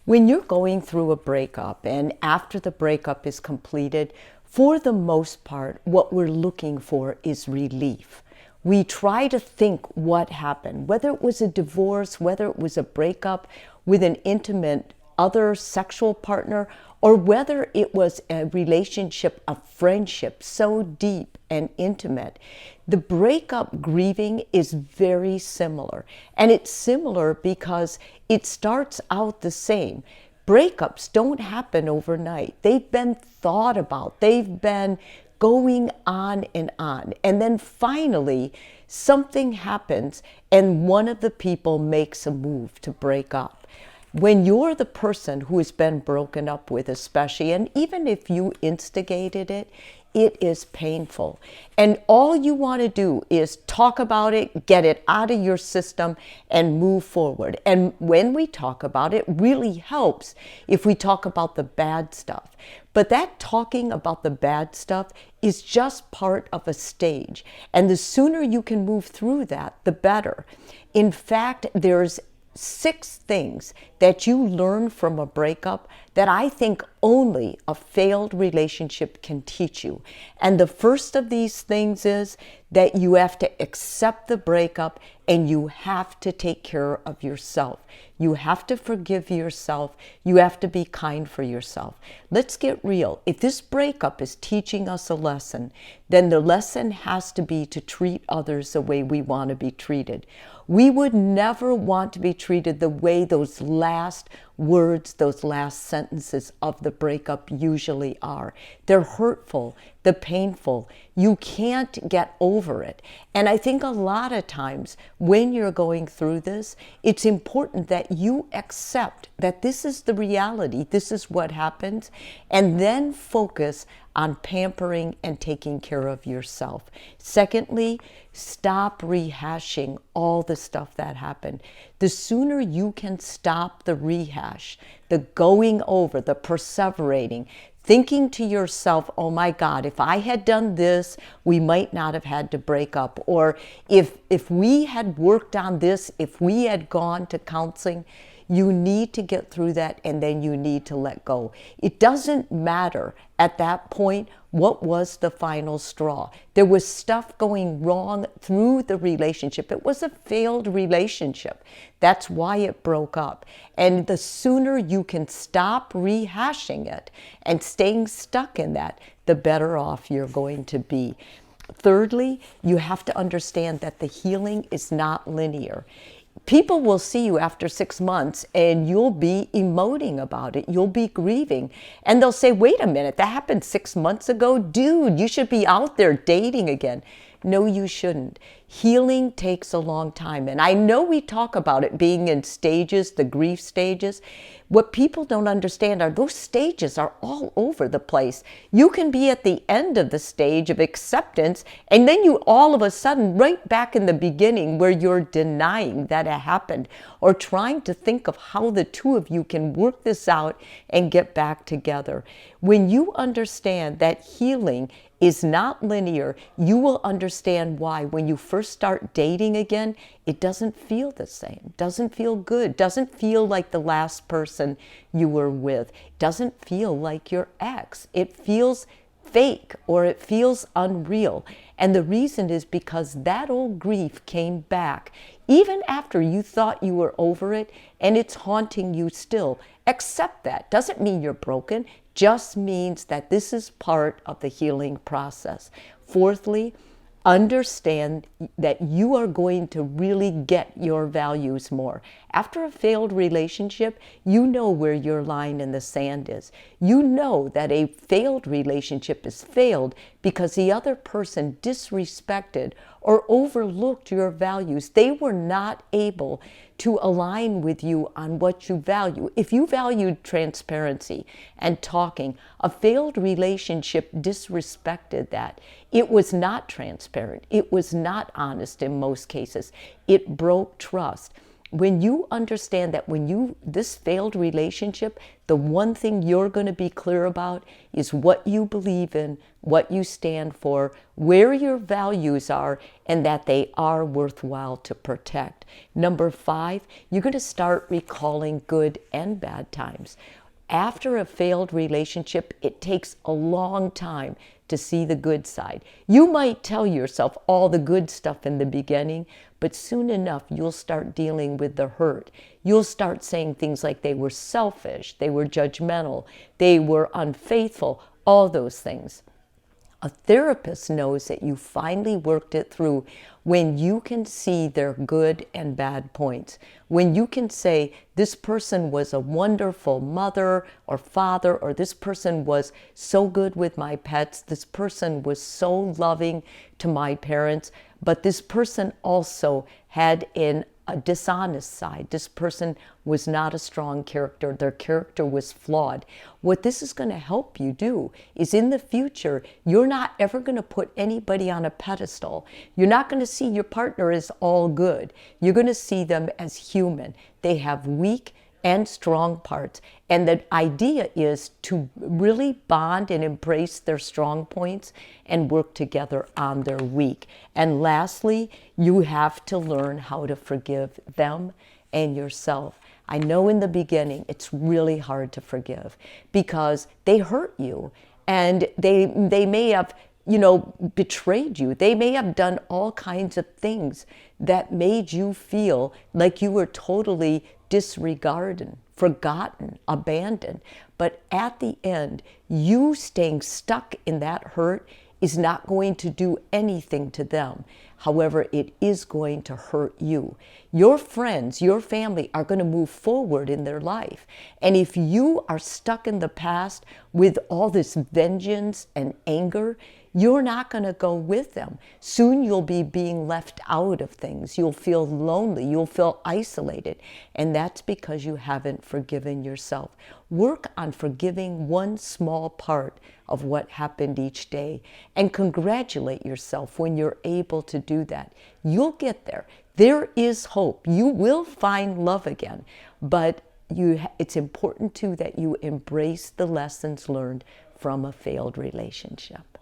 When you're going through a breakup and after the breakup is completed, for the most part, what we're looking for is relief. We try to think what happened, whether it was a divorce, whether it was a breakup with an intimate other sexual partner, or whether it was a relationship, a friendship so deep and intimate. The breakup grieving is very similar. And it's similar because it starts out the same. Breakups don't happen overnight. They've been thought about. They've been going on and on. And then finally, something happens and one of the people makes a move to break up. When you're the person who has been broken up with, especially, and even if you instigated it, it is painful. And all you want to do is talk about it, get it out of your system, and move forward. And when we talk about it, really helps if we talk about the bad stuff. But that talking about the bad stuff is just part of a stage. And the sooner you can move through that, the better. In fact, there's 6 things that you learn from a breakup that I think only a failed relationship can teach you. And the first of these things is that you have to accept the breakup and you have to take care of yourself. You have to forgive yourself. You have to be kind for yourself. Let's get real. If this breakup is teaching us a lesson, then the lesson has to be to treat others the way we want to be treated. We would never want to be treated the way those last words, those last sentences of the breakup usually are. They're hurtful, they're painful. You can't get over it. And I think a lot of times when you're going through this, it's important that you accept that this is the reality, this is what happens, and then focus on pampering and taking care of yourself. Secondly, stop rehashing all the stuff that happened. The sooner you can stop the rehash, the going over, the perseverating, thinking to yourself, oh my God, if I had done this, we might not have had to break up. Or if we had worked on this, if we had gone to counseling, you need to get through that and then you need to let go. It doesn't matter at that point what was the final straw. There was stuff going wrong through the relationship. It was a failed relationship. That's why it broke up. And the sooner you can stop rehashing it and staying stuck in that, the better off you're going to be. Thirdly, you have to understand that the healing is not linear. People will see you after 6 months and you'll be emoting about it. You'll be grieving. And they'll say, wait a minute, that happened 6 months ago? Dude, you should be out there dating again. No, you shouldn't. Healing takes a long time. And I know we talk about it being in stages, the grief stages. What people don't understand are those stages are all over the place. You can be at the end of the stage of acceptance, and then you all of a sudden, right back in the beginning where you're denying that it happened, or trying to think of how the two of you can work this out and get back together. When you understand that healing is not linear, you will understand why when you first start dating again, it doesn't feel the same, doesn't feel good, doesn't feel like the last person you were with, doesn't feel like your ex. It feels fake or it feels unreal. And the reason is because that old grief came back even after you thought you were over it, and it's haunting you still. Accept that. Doesn't mean you're broken, just means that this is part of the healing process. Fourthly, understand that you are going to really get your values more. After a failed relationship, you know where your line in the sand is. You know that a failed relationship is failed because the other person disrespected or overlooked your values. They were not able to align with you on what you value. If you valued transparency and talking, a failed relationship disrespected that. It was not transparent. It was not honest in most cases. It broke trust. when you understand that this failed relationship, the one thing you're going to be clear about is what you believe in, what you stand for, where your values are, and that they are worthwhile to protect. Number 5, you're going to start recalling good and bad times. After a failed relationship, it takes a long time to see the good side. You might tell yourself all the good stuff in the beginning, but soon enough, you'll start dealing with the hurt. You'll start saying things like they were selfish, they were judgmental, they were unfaithful, all those things. A therapist knows that you finally worked it through when you can see their good and bad points. When you can say, this person was a wonderful mother or father, or this person was so good with my pets, this person was so loving to my parents, but this person also had a dishonest side. This person was not a strong character. Their character was flawed. What this is going to help you do is in the future, you're not ever going to put anybody on a pedestal. You're not going to see your partner as all good. You're going to see them as human. They have weak and strong parts. And the idea is to really bond and embrace their strong points and work together on their weak. And lastly, you have to learn how to forgive them and yourself. I know in the beginning it's really hard to forgive because they hurt you and they may have betrayed you. They may have done all kinds of things that made you feel like you were totally disregarded, forgotten, abandoned. But at the end, you staying stuck in that hurt is not going to do anything to them. However, it is going to hurt you. Your friends, your family are going to move forward in their life. And if you are stuck in the past with all this vengeance and anger, you're not going to go with them. Soon you'll be being left out of things. You'll feel lonely. You'll feel isolated. And that's because you haven't forgiven yourself. Work on forgiving one small part of what happened each day and congratulate yourself when you're able to do that. You'll get there. There is hope. You will find love again. But it's important too that you embrace the lessons learned from a failed relationship.